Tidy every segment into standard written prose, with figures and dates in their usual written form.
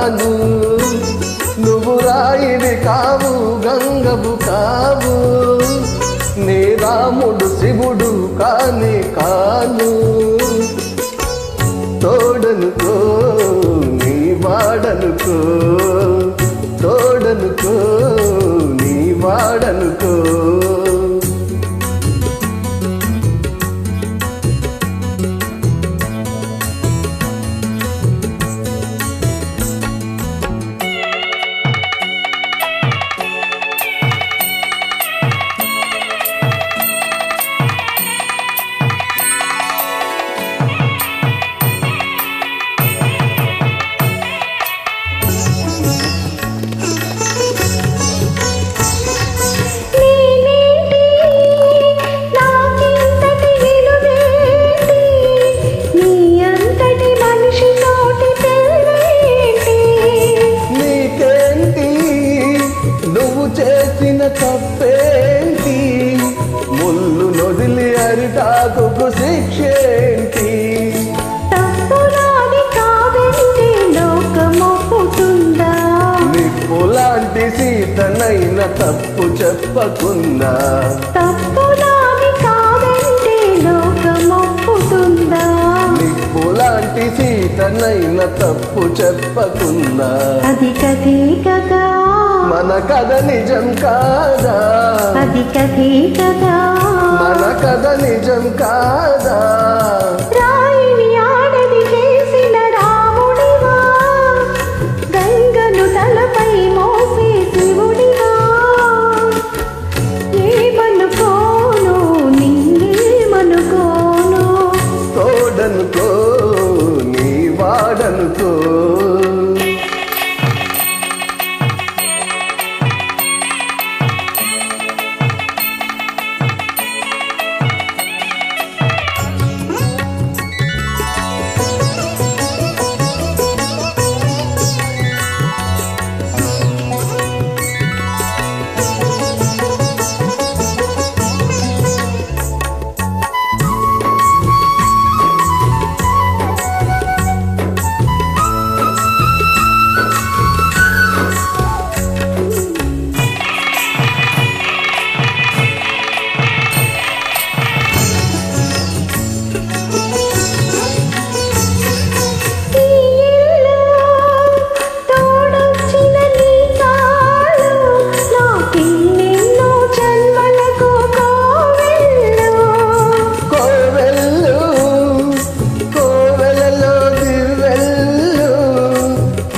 కాను. నువ్వు రాయివి కావు, గంగవు కావు, నీ రాముడు శివుడు కాని కాను. తోడనుకో నీ వాడనుకో, తోడనుకో నీ వాడనుకో. చేసిన తప్పేంటి, ముళ్ళు నొదిలి అరిటాకు శిక్షేంటి. తప్పులాంటి కాదంటే లోకమొప్పుతుందా, నిప్పులాంటి సీతనైన తప్పు చెప్పకున్నా. తప్పులాంటి కాదంటే లోకమొప్పుతుందా, నిప్పులాంటి సీతనైన తప్పు చెప్పకున్నా. అది కథే కదా, మన కథ నిజం కాదా, అది కథే కదా, మన కథ నిజం కాదా. రాయిని ఆడది చేసిన రాముడివా, గంగను తలపై మోసే శివుడివా. ఏమనుకోను నిన్నేమనుకోను, తోడనుకో నీ వాడనుకో.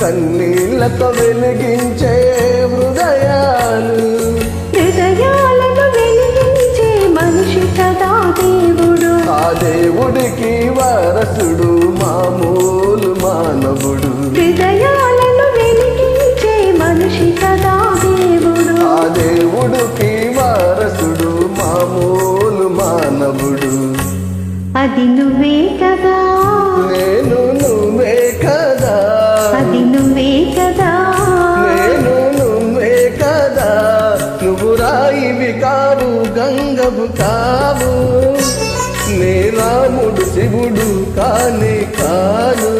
కన్నీళ్లతో వెలిగించే హృదయాలు, హృదయాలను వెలిగించే మనిషి కదా దేవుడు. ఆ దేవుడికి వారసుడు మామూలు మానవుడు. హృదయాలను వెలిగించే మనిషి కదా దేవుడు. ఆ దేవుడికి వారసుడు మామూలు మానవుడు. అది నువ్వే కదా, నేను నువ్వే కదా, అది నువ్వే కదా, నేను నువ్వే కదా. నువ్వు రాయివి కావు, గంగవు కావు, నీ రాముడు శివుడు కాని కాను.